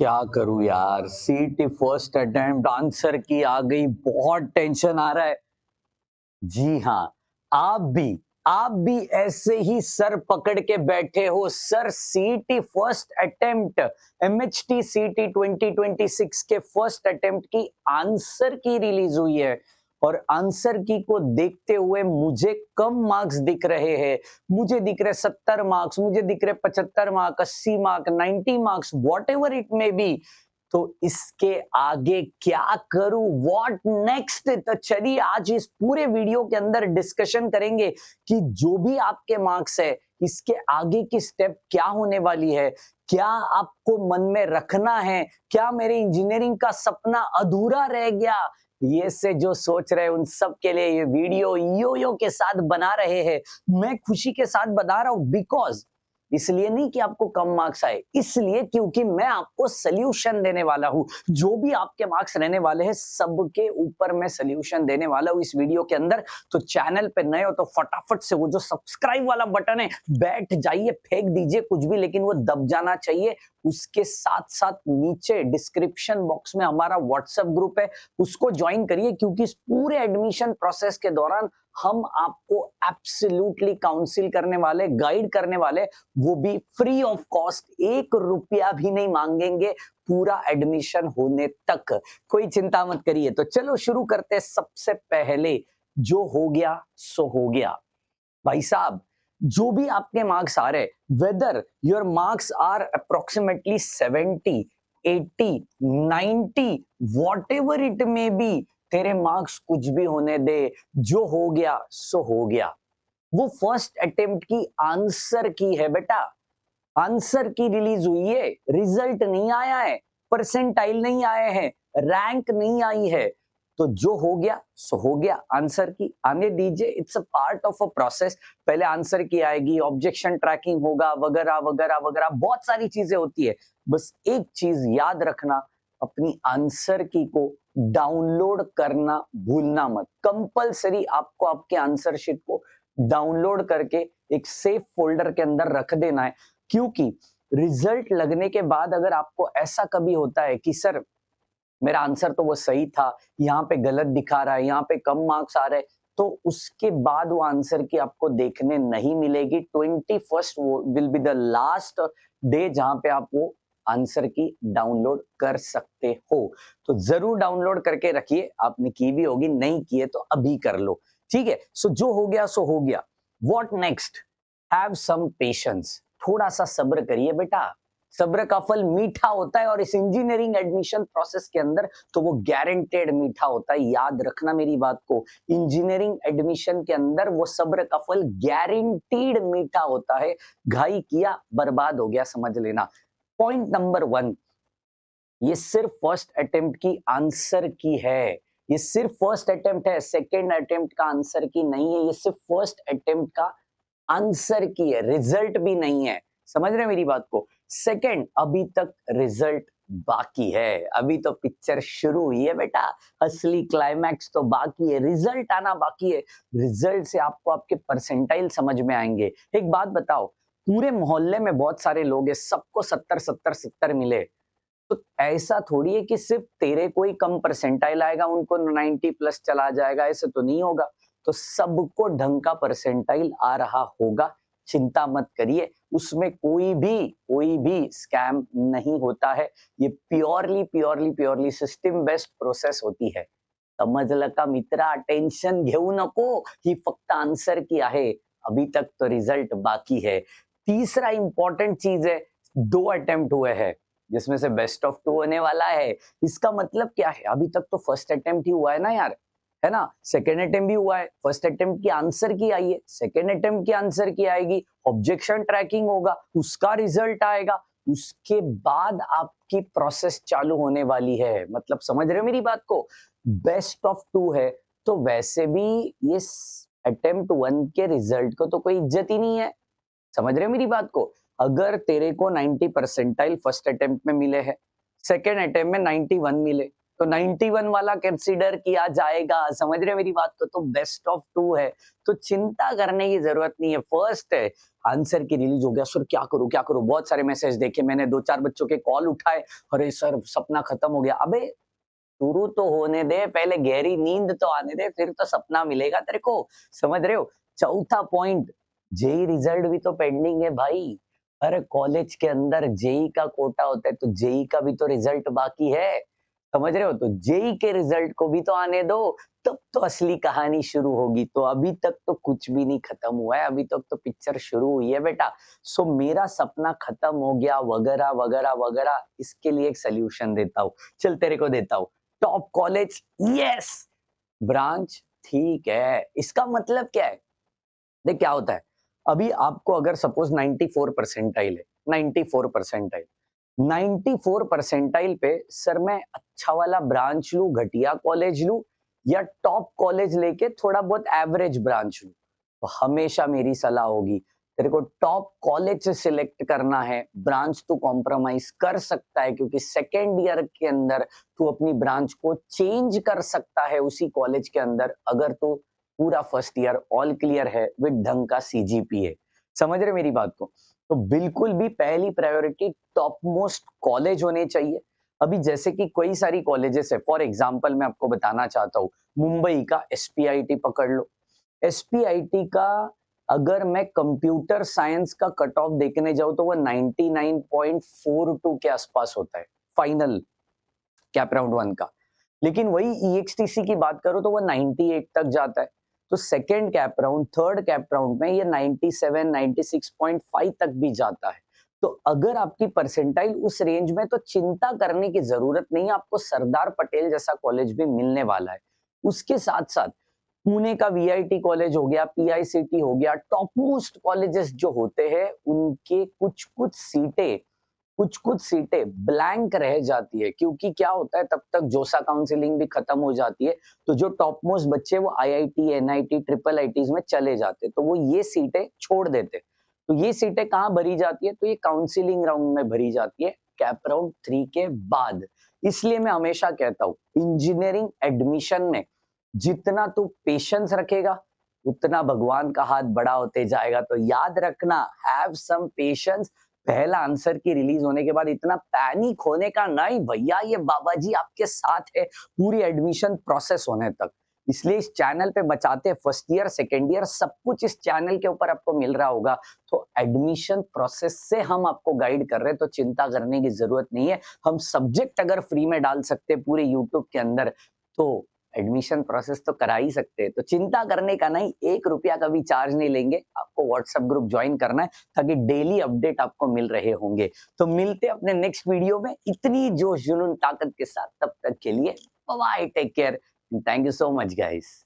क्या करूं यार। सीटी फर्स्ट अटेम्प्ट आंसर की आ गई, बहुत टेंशन आ रहा है। जी हाँ, आप भी ऐसे ही सर पकड़ के बैठे हो। सर, सीटी फर्स्ट अटेम्प्ट, एमएचटी सीटी 2026 के फर्स्ट अटेम्प्ट की आंसर की रिलीज हुई है और आंसर की को देखते हुए मुझे कम मार्क्स दिख रहे हैं। मुझे दिख रहे 70 मार्क्स, मुझे दिख रहे 75 marks, 80 marks, 90 marks, what ever it may B. तो इसके आगे क्या करूं, व्हाट नेक्स्ट। तो चलिए आज इस पूरे वीडियो के अंदर डिस्कशन करेंगे कि जो भी आपके मार्क्स है इसके आगे की स्टेप क्या होने वाली है। क्या आपको मन में रखना है, क्या मेरे इंजीनियरिंग का सपना अधूरा रह गया, ये से जो सोच रहे हैं उन सब के लिए ये वीडियो यो यो के साथ बना रहे हैं। मैं खुशी के साथ बता रहा हूं, बिकॉज इसलिए नहीं कि आपको कम मार्क्स आए, इसलिए क्योंकि मैं आपको सॉल्यूशन देने वाला हूं। जो भी आपके मार्क्स रहने वाले हैं सबके ऊपर मैं सॉल्यूशन देने वाला हूं इस वीडियो के अंदर। तो चैनल पे नए हो तो फटाफट से वो जो सब्सक्राइब वाला बटन है बैठ जाइए, फेंक दीजिए कुछ भी, लेकिन वो दब जाना चाहिए। उसके साथ साथ नीचे डिस्क्रिप्शन बॉक्स में हमारा व्हाट्सएप ग्रुप है, उसको ज्वाइन करिए, क्योंकि इस पूरे एडमिशन प्रोसेस के दौरान हम आपको एब्सोल्युटली काउंसिल करने वाले, गाइड करने वाले, वो भी फ्री ऑफ कॉस्ट। 1 रुपया भी नहीं मांगेंगे पूरा एडमिशन होने तक। कोई चिंता मत करिए। तो चलो शुरू करते हैं। सबसे पहले जो हो गया सो हो गया। भाई साहब, जो भी आपके मार्क्स आ रहे, whether your marks are approximately 70, 80, 90, whatever it may be, तेरे मार्क्स कुछ भी होने दे, जो हो गया सो हो गया। वो फर्स्ट अटेम्प्ट की आंसर की है बेटा। आंसर की रिलीज हुई है, रिजल्ट नहीं आया है, परसेंटाइल नहीं आए हैं, रैंक नहीं आई है। तो जो हो गया सो हो गया। आंसर की आने दीजिए, it's a part of a process. पहले आंसर की आएगी, ऑब्जेक्शन ट्रैकिंग होगा, वगैरह वगैरह वगैरह, बहुत सारी चीजें होती है। बस एक चीज याद रखना, अपनी आंसर की को डाउनलोड करना भूलना मत। कंपलसरी आपको आपके आंसर शीट को डाउनलोड करके एक सेफ फोल्डर के अंदर रख देना है। क्योंकि रिजल्ट लगने के बाद अगर आपको ऐसा कभी होता है कि सर मेरा आंसर तो वो सही था, यहाँ पे गलत दिखा रहा है, यहाँ पे कम मार्क्स आ रहे हैं, तो उसके बाद वो आंसर की आपको देखने नहीं मिलेगी। 21st will be the last day जहां पे आप वो आंसर की डाउनलोड कर सकते हो। तो जरूर डाउनलोड करके रखिए। आपने की भी होगी, नहीं किए तो अभी कर लो। ठीक है, सो जो हो गया सो हो गया। What next, have some patience. थोड़ा सा सब्र करिए बेटा। सब्र का फल मीठा होता है और इस इंजीनियरिंग एडमिशन प्रोसेस के अंदर तो वो गारंटेड मीठा होता है। याद रखना मेरी बात को, इंजीनियरिंग एडमिशन के अंदर वो सब्र का फल गारंटीड मीठा होता है। घाई किया बर्बाद हो गया, समझ लेना। पॉइंट नंबर 1, ये सिर्फ फर्स्ट अटेम्प्ट की आंसर की है। ये सिर्फ फर्स्ट अटेम्प्ट है, सेकेंड अटेम्प्ट का आंसर की नहीं है। ये सिर्फ फर्स्ट अटेम्प्ट का आंसर की है, रिजल्ट भी नहीं है। समझ रहे हैं मेरी बात को। सेकंड, अभी तक रिजल्ट बाकी है। अभी तो पिक्चर शुरू हुई है बेटा, असली क्लाइमैक्स तो बाकी है, रिजल्ट आना बाकी है। रिजल्ट से आपको आपके परसेंटाइल समझ में आएंगे। एक बात बताओ, पूरे मोहल्ले में बहुत सारे लोग हैं, सबको 70 70 70 मिले, तो ऐसा थोड़ी है कि सिर्फ तेरे को ही कम परसेंटाइल आएगा, उनको 90 प्लस चला जाएगा, ऐसे तो नहीं होगा। तो सबको ढंग का परसेंटाइल आ रहा होगा, चिंता मत करिए। उसमें कोई भी स्कैम नहीं होता है। ये purely purely purely system based process होती है। समजलं का मित्रा, टेन्शन घेऊ नको, ही फक्त आंसर की आहे। अभी तक तो रिजल्ट बाकी है। तीसरा इंपॉर्टेंट चीज है, 2 अटेम्प्ट हुए हैं जिसमें से बेस्ट ऑफ 2 होने वाला है। इसका मतलब क्या है, अभी तक तो फर्स्ट अटेम्प्ट ही हुआ है ना यार, है ना। सेकेंड अटेम्प्ट भी हुआ है, फर्स्ट अटेम्प्ट की आंसर की आई है, सेकेंड अटेम्प्ट की आंसर की आएगी, ऑब्जेक्शन ट्रैकिंग होगा, उसका रिजल्ट आएगा, उसके बाद आपकी प्रोसेस चालू होने वाली है। मतलब समझ रहे हो मेरी बात को। बेस्ट ऑफ 2 है तो वैसे भी ये अटेम्प्ट 1 के रिजल्ट को तो कोई इज्जत ही नहीं है। समझ रहे हो मेरी बात को। अगर तेरे को 90 परसेंटाइल फर्स्ट अटेम्प्ट में मिले हैं, सेकेंड अटेम्प्ट में 91 मिले, तो 91 वाला कंसीडर किया जाएगा, समझ रहे हैं मेरी बात को? तो बेस्ट ऑफ 2 है, तो चिंता करने की जरूरत नहीं है। फर्स्ट है, आंसर की रिलीज हो गया, सर क्या करूं क्या करूं, बहुत सारे मैसेज देखे मैंने, 2-4 बच्चों के कॉल उठाए, अरे सर सपना खत्म हो गया। अबे शुरू तो होने दे, पहले गहरी नींद तो आने दे, फिर तो सपना मिलेगा तेरे को, समझ रहे हो? चौथा पॉइंट, जेई रिजल्ट भी तो पेंडिंग है भाई। हर कॉलेज के अंदर जेई का कोटा होता है, तो जेई का भी तो रिजल्ट बाकी है, समझ रहे हो? तो जेई के रिजल्ट को भी तो आने दो, तब तो असली कहानी शुरू होगी। तो अभी तक तो कुछ भी नहीं खत्म हुआ है, अभी तक तो पिक्चर शुरू हुई है बेटा। सो मेरा सपना खत्म हो गया वगैरह वगैरह वगैरह, इसके लिए एक सोल्यूशन देता हूँ, चल तेरे को देता हूँ। Top college, yes. ब्रांच, ठीक है। इसका मतलब क्या है? देख क्या होता है, अभी आपको अगर सपोज 94 परसेंटाइल है, 94 परसेंटाइल, 94 परसेंटाइल पे सर मैं अच्छा वाला ब्रांच लूं, घटिया कॉलेज लूं, या टॉप कॉलेज लेके थोड़ा बहुत एवरेज ब्रांच लूं, तो हमेशा मेरी सलाह होगी तेरे को टॉप कॉलेज से सिलेक्ट करना है। ब्रांच तू कॉम्प्रोमाइज कर सकता है, क्योंकि सेकेंड ईयर के अंदर तू अपनी ब्रांच को चेंज कर सकता है उसी कॉलेज के अंदर, अगर तू पूरा फर्स्ट ईयर ऑल क्लियर है विद ढंग का सीजीपीए। समझ रहे मेरी बात को? तो बिल्कुल भी पहली प्रायोरिटी टॉप मोस्ट कॉलेज होने चाहिए। अभी जैसे कि कई सारी कॉलेजेस है, फॉर एग्जांपल मैं आपको बताना चाहता हूँ, मुंबई का एसपीआईटी पकड़ लो। एसपीआईटी का अगर मैं कंप्यूटर साइंस का कट ऑफ देखने जाऊं तो वो 99.42 के आसपास होता है फाइनल कैप राउंड 1 का। लेकिन वही ईएक्सटीसी की बात करो तो वो 98 तक जाता है। तो second cap round, third cap round में ये 97 96.5 तक भी जाता है। तो अगर आपकी परसेंटाइल उस रेंज में, तो चिंता करने की जरूरत नहीं है, आपको सरदार पटेल जैसा कॉलेज भी मिलने वाला है। उसके साथ साथ पुणे का वीआईटी कॉलेज हो गया, पीआईसीटी हो गया, टॉप मोस्ट कॉलेजेस जो होते हैं उनके कुछ कुछ सीटें ब्लैंक रह जाती है, क्योंकि क्या होता है तब तक जोसा काउंसलिंग भी खत्म हो जाती है, तो जो टॉप मोस्ट बच्चे वो आईआईटी, एनआईटी, ट्रिपल आईटीज में चले जाते, तो वो ये सीटें छोड़ देते। तो ये सीटें कहाँ भरी जाती है? तो ये काउंसलिंग राउंड में भरी जाती है, कैप राउंड 3 के बाद। इसलिए मैं हमेशा कहता हूँ इंजीनियरिंग एडमिशन में जितना तू पेशेंस रखेगा, उतना भगवान का हाथ बड़ा होते जाएगा। तो याद रखना, हैव सम पेशेंस। पहला आंसर की रिलीज होने के बाद इतना पैनिक होने का नहीं भैया, ये बाबा जी आपके साथ है पूरी एडमिशन प्रोसेस होने तक। इसलिए इस चैनल पे बचाते हैं फर्स्ट ईयर, सेकेंड ईयर, सब कुछ इस चैनल के ऊपर आपको मिल रहा होगा। तो एडमिशन प्रोसेस से हम आपको गाइड कर रहे हैं, तो चिंता करने की जरूरत नहीं है। हम सब्जेक्ट अगर फ्री में डाल सकते हैं पूरे यूट्यूब के अंदर, तो एडमिशन प्रोसेस तो करा ही सकते हैं। तो चिंता करने का नहीं, 1 रुपया का भी चार्ज नहीं लेंगे। आपको व्हाट्सएप ग्रुप ज्वाइन करना है ताकि डेली अपडेट आपको मिल रहे होंगे। तो मिलते हैं अपने नेक्स्ट वीडियो में इतनी जोश जुनून ताकत के साथ। तब तक के लिए bye, take care, thank you so much guys.